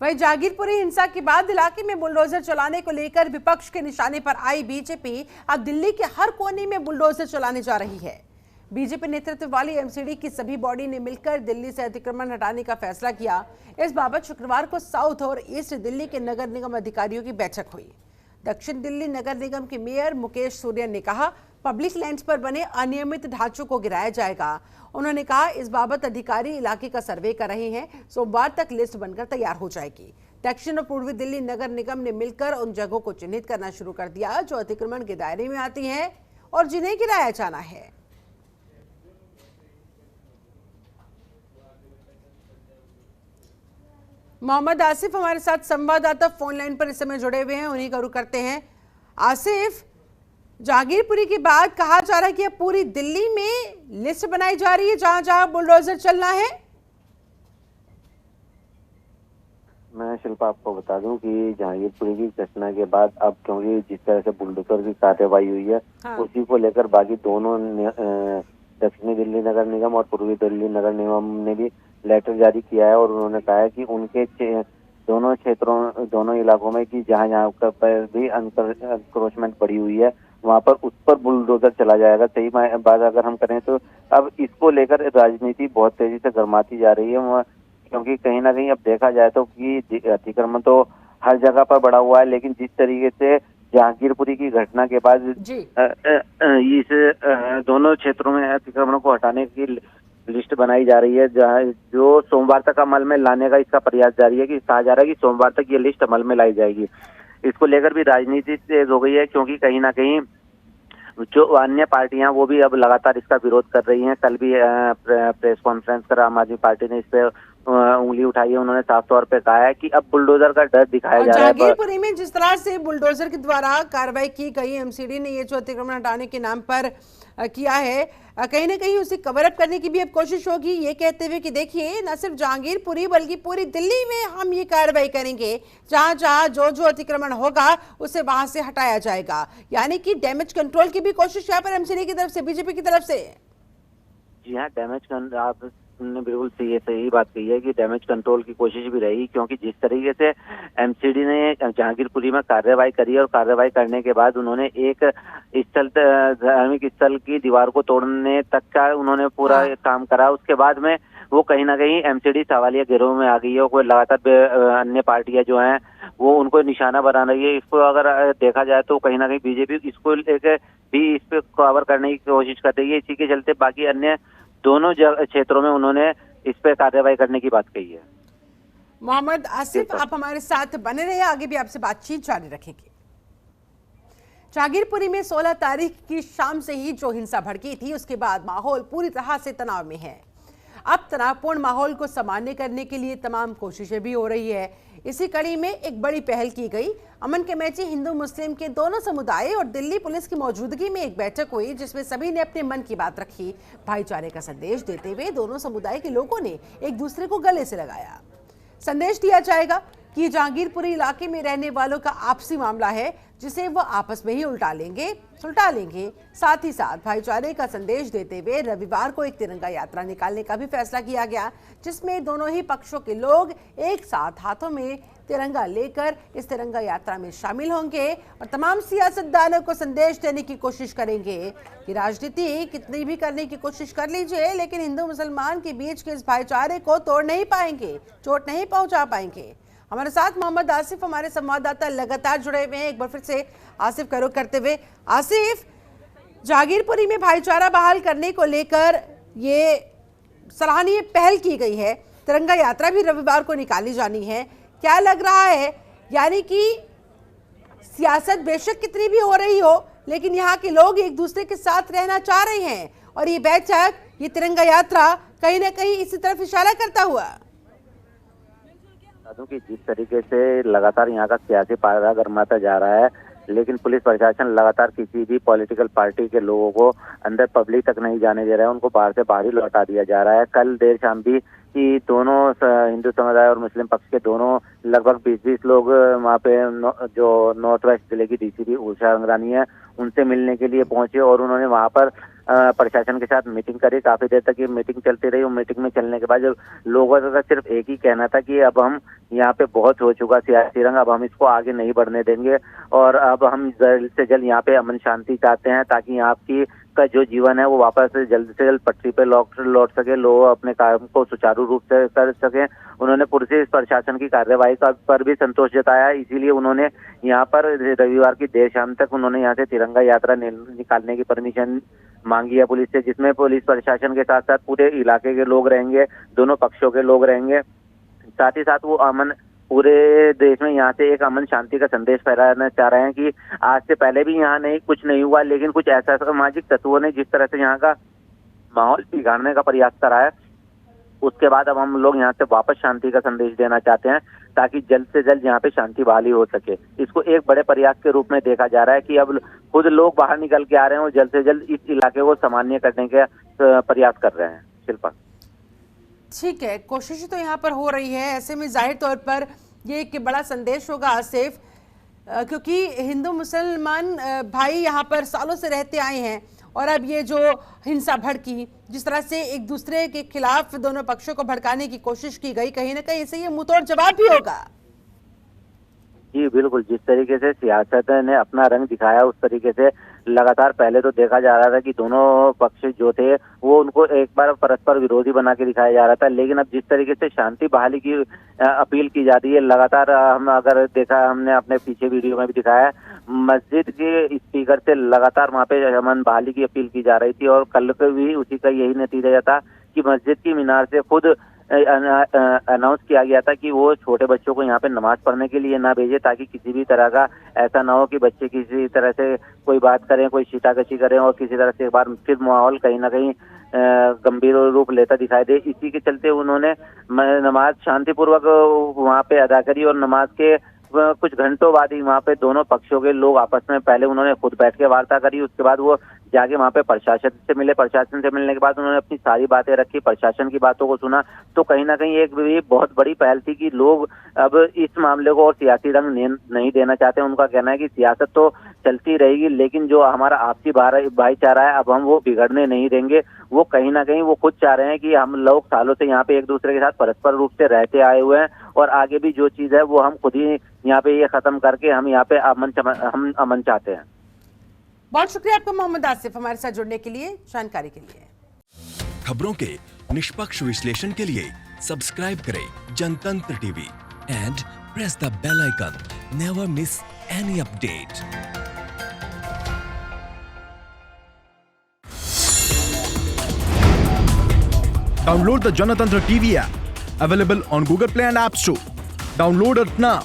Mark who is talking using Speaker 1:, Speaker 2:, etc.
Speaker 1: वहीं जागीरपुरी हिंसा के बाद इलाके में बुलडोजर चलाने को लेकर विपक्ष के निशाने पर आई बीजेपी अब दिल्ली के हर कोने में बुलडोजर चलाने जा रही है। बीजेपी नेतृत्व वाली एमसीडी की सभी बॉडी ने मिलकर दिल्ली से अतिक्रमण हटाने का फैसला किया। इस बाबत शुक्रवार को साउथ और ईस्ट दिल्ली के नगर निगम अधिकारियों की बैठक हुई। दक्षिण दिल्ली नगर निगम के मेयर मुकेश सूर्य ने कहा, पब्लिक लैंड्स पर बने अनियमित ढांचों को गिराया जाएगा। उन्होंने कहा, इस बाबत अधिकारी इलाके का सर्वे कर रहे हैं, सोमवार तक लिस्ट बनकर तैयार हो जाएगी। दक्षिण और पूर्वी दिल्ली नगर निगम ने मिलकर उन जगहों को चिन्हित करना शुरू कर दिया जो अतिक्रमण के दायरे में आती हैं और जिन्हें गिराया जाना है। मोहम्मद आसिफ हमारे साथ संवाददाता फोन लाइन पर इस समय जुड़े हुए हैं, उन्हीं का रुख करते हैं। आसिफ, जागीरपुरी के बाद कहा जा रहा है कि अब पूरी दिल्ली में लिस्ट बनाई जा रही है जहां जहां बुलडोजर चलना है।
Speaker 2: मैं शिल्पा आपको बता दूं कि जहांगीरपुरी की घटना के बाद अब क्योंकि जिस तरह से बुलडोजर की कार्रवाई हुई है, उसी को लेकर बाकी दोनों दक्षिणी दिल्ली नगर निगम और पूर्वी दिल्ली नगर निगम ने भी लेटर जारी किया है और उन्होंने कहा है कि उनके दोनों क्षेत्रों, दोनों इलाकों में कि जहां जहां पर भी एनक्रोचमेंट बढ़ी हुई है वहां पर उस पर बुलडोजर चला जाएगा। सही बात अगर हम करें तो अब इसको लेकर राजनीति बहुत तेजी से गर्माती जा रही है, क्योंकि कहीं ना कहीं अब देखा जाए तो कि अतिक्रमण तो हर जगह पर बढ़ा हुआ है, लेकिन जिस तरीके से जहांगीरपुरी की घटना के बाद इस दोनों क्षेत्रों में अतिक्रमण को हटाने की लिस्ट बनाई जा रही है, जो सोमवार तक अमल में लाने का इसका प्रयास जारी है। कि कहा जा रहा है कि सोमवार तक ये लिस्ट अमल में लाई जाएगी। इसको लेकर भी राजनीति तेज हो गई है, क्योंकि कहीं ना कहीं जो अन्य पार्टियां वो भी अब लगातार इसका विरोध कर रही हैं। कल भी प्रेस कॉन्फ्रेंस कर आम आदमी पार्टी ने इस पे उंगली उठाई है। उन्होंने साफ तौर पे कहा है कि अब बुलडोजर का डर दिखाया जा रहा है।
Speaker 1: जागीरपुरी में जिस तरह से बुलडोजर के द्वारा कार्रवाई की गई, एमसीडी ने ये जो अतिक्रमण हटाने के नाम पर किया है, कहीं ना कहीं उसे कवर अप करने की भी अब कोशिश होगी, ये कहते हुए कि देखिए न सिर्फ जहांगीरपुरी बल्कि पूरी दिल्ली में हम ये कार्रवाई करेंगे, जहां जहां जो जो अतिक्रमण होगा उसे वहां से हटाया जाएगा। यानी कि डैमेज कंट्रोल की भी कोशिश यहाँ पर एमसीडी की तरफ से, बीजेपी की तरफ से।
Speaker 2: जी हाँ, डैमेज आपने बिल्कुल सही बात कही है कि डैमेज कंट्रोल की कोशिश भी रही, क्योंकि जिस तरीके से एमसीडी ने जहांगीरपुरी में कार्रवाई करी और कार्रवाई करने के बाद उन्होंने एक धार्मिक स्थल की दीवार को तोड़ने तक का उन्होंने पूरा काम करा। उसके बाद में वो कहीं ना कहीं एमसीडी सवालिया गिरोह में आ गई है। कोई लगातार अन्य पार्टियां जो हैं वो उनको निशाना बना रही है। इसको अगर देखा जाए तो कहीं ना कहीं बीजेपी इसको लेकर भी इस पे कवर करने की कोशिश कर रही है। इसी के चलते बाकी अन्य दोनों क्षेत्रों में उन्होंने इस पे कार्रवाई करने की बात कही है।
Speaker 1: मोहम्मद आसिफ, आप हमारे साथ बने रहे, आगे भी आपसे बातचीत जारी रखेंगे। जागीरपुरी में 16 तारीख की शाम से ही जो हिंसा भड़की थी, उसके बाद माहौल पूरी तरह से तनाव में है। अब तनावपूर्ण माहौल को सामान्य करने के लिए तमाम कोशिशें भी हो रही है। इसी कड़ी में एक बड़ी पहल की गई। अमन कमेटी हिंदू मुस्लिम के दोनों समुदाय और दिल्ली पुलिस की मौजूदगी में एक बैठक हुई, जिसमें सभी ने अपने मन की बात रखी। भाईचारे का संदेश देते हुए दोनों समुदाय के लोगों ने एक दूसरे को गले से लगाया। संदेश दिया जाएगा कि जहांगीरपुरी इलाके में रहने वालों का आपसी मामला है, जिसे वो आपस में ही सुलटा लेंगे। साथ ही साथ भाईचारे का संदेश देते हुए रविवार को एक तिरंगा यात्रा निकालने का भी फैसला किया गया, जिसमें दोनों ही पक्षों के लोग एक साथ हाथों में तिरंगा लेकर इस तिरंगा यात्रा में शामिल होंगे और तमाम सियासतदानों को संदेश देने की कोशिश करेंगे कि राजनीति कितनी भी करने की कोशिश कर लीजिए, लेकिन हिंदू मुसलमान के बीच के इस भाईचारे को तोड़ नहीं पाएंगे, चोट नहीं पहुंचा पाएंगे। हमारे साथ मोहम्मद आसिफ हमारे संवाददाता लगातार जुड़े हुए हैं। एक बार फिर से आसिफ का रुख करते हुए, आसिफ, जागीरपुरी में भाईचारा बहाल करने को लेकर ये सराहनीय पहल की गई है। तिरंगा यात्रा भी रविवार को निकाली जानी है। क्या लग रहा है, यानी कि सियासत बेशक कितनी भी हो रही हो, लेकिन यहाँ के लोग एक दूसरे के साथ रहना चाह रहे हैं और ये बैठक, ये तिरंगा यात्रा कहीं ना कहीं इसी तरफ इशारा करता हुआ।
Speaker 2: कि जिस तरीके से लगातार यहाँ का सियासी पारा गरमाता जा रहा है, लेकिन पुलिस प्रशासन लगातार किसी भी पॉलिटिकल पार्टी के लोगों को अंदर पब्लिक तक नहीं जाने दे रहा है, उनको बाहर से बाहर ही लौटा दिया जा रहा है। कल देर शाम भी कि दोनों हिंदू समुदाय और मुस्लिम पक्ष के दोनों लगभग 20-20 लोग वहाँ पे जो नॉर्थ वेस्ट जिले की डीसीपी उषा अंगरानी है उनसे मिलने के लिए पहुंचे और उन्होंने वहाँ पर प्रशासन के साथ मीटिंग करी, काफी देर तक ये मीटिंग चलती रही। और मीटिंग में चलने के बाद जब लोगों का सिर्फ एक ही कहना था कि अब हम यहाँ पे बहुत हो चुका सियासी रंग, अब हम इसको आगे नहीं बढ़ने देंगे और अब हम जल्द से जल्द यहाँ पे अमन शांति चाहते हैं ताकि यहाँ की का जो जीवन है वो वापस जल्द से जल्द पटरी पे लौट सके, लोग अपने काम को सुचारू रूप से कर सके। उन्होंने पुलिस प्रशासन की कार्यवाही पर भी संतोष जताया, इसीलिए उन्होंने यहाँ पर रविवार की देर शाम तक उन्होंने यहाँ से तिरंगा यात्रा निकालने की परमिशन मांगी है पुलिस से, जिसमें पुलिस प्रशासन के साथ साथ पूरे इलाके के लोग रहेंगे, दोनों पक्षों के लोग रहेंगे। साथ ही साथ वो अमन पूरे देश में यहाँ से एक अमन शांति का संदेश फैलाना चाह रहे हैं कि आज से पहले भी यहाँ कुछ नहीं हुआ, लेकिन कुछ ऐसा सामाजिक तत्वों ने जिस तरह से यहाँ का माहौल बिगाड़ने का प्रयास करा है, उसके बाद अब हम लोग यहाँ से वापस शांति का संदेश देना चाहते हैं ताकि जल्द से जल्द यहाँ पे शांति बहाली हो सके। इसको एक बड़े प्रयास के रूप में देखा जा रहा है कि अब खुद लोग बाहर निकल के आ रहे हैं और जल्द से जल्द इस इलाके को सामान्य करने का प्रयास कर रहे हैं। शिल्पा,
Speaker 1: ठीक है, कोशिश तो यहाँ पर हो रही है। ऐसे में जाहिर तौर पर ये एक बड़ा संदेश होगा आसिफ, क्योंकि हिंदू मुसलमान भाई यहाँ पर सालों से रहते आए हैं और अब ये जो हिंसा भड़की, जिस तरह से एक दूसरे के खिलाफ दोनों पक्षों को भड़काने की कोशिश की गई, कहीं ना कहीं इसे ये मुंहतोड़ जवाब भी होगा।
Speaker 2: जी बिल्कुल, जिस तरीके से सियासत ने अपना रंग दिखाया उस तरीके से लगातार पहले तो देखा जा रहा था कि दोनों पक्ष जो थे वो उनको एक बार परस्पर विरोधी बना के दिखाया जा रहा था, लेकिन अब जिस तरीके से शांति बहाली की अपील की जा रही है लगातार, हम अगर देखा हमने अपने पीछे वीडियो में भी दिखाया, मस्जिद के स्पीकर से लगातार वहाँ पे अमन बहाली की अपील की जा रही थी और कल को भी उसी का यही नतीजा था कि मस्जिद की मीनार से खुद अनाउंस किया गया था कि वो छोटे बच्चों को यहाँ पे नमाज पढ़ने के लिए ना भेजे ताकि किसी भी तरह का ऐसा ना हो कि बच्चे किसी तरह से कोई बात करें, कोई शीताकशी करें और किसी तरह से एक बार फिर माहौल कहीं ना कहीं गंभीर रूप लेता दिखाई दे। इसी के चलते उन्होंने नमाज शांतिपूर्वक वहाँ पे अदा करी और नमाज के कुछ घंटों बाद ही वहाँ पे दोनों पक्षों के लोग आपस में पहले उन्होंने खुद बैठ के वार्ता करी, उसके बाद वो जाके वहाँ पे प्रशासन से मिले। प्रशासन से मिलने के बाद उन्होंने अपनी सारी बातें रखी, प्रशासन की बातों को सुना। तो कहीं ना कहीं एक भी बहुत बड़ी पहल थी कि लोग अब इस मामले को और सियासी रंग नहीं देना चाहते। उनका कहना है कि सियासत तो चलती रहेगी, लेकिन जो हमारा आपसी भाईचारा है अब हम वो बिगड़ने नहीं देंगे। वो कहीं ना कहीं वो खुद चाह रहे हैं कि हम लोग सालों से यहाँ पे एक दूसरे के साथ परस्पर रूप से रहते आए हुए हैं और आगे भी जो चीज है वो हम खुद ही यहाँ पे ये खत्म करके हम यहाँ पे हम अमन चाहते हैं।
Speaker 1: बहुत शुक्रिया आपका मोहम्मद आसिफ, हमारे साथ जुड़ने के लिए, जानकारी के लिए।
Speaker 3: खबरों के निष्पक्ष विश्लेषण के लिए सब्सक्राइब करें Janatantra TV and press the bell icon. Never miss any update.
Speaker 4: Download the Janatantra TV app, available on Google Play and App Store. Download it now.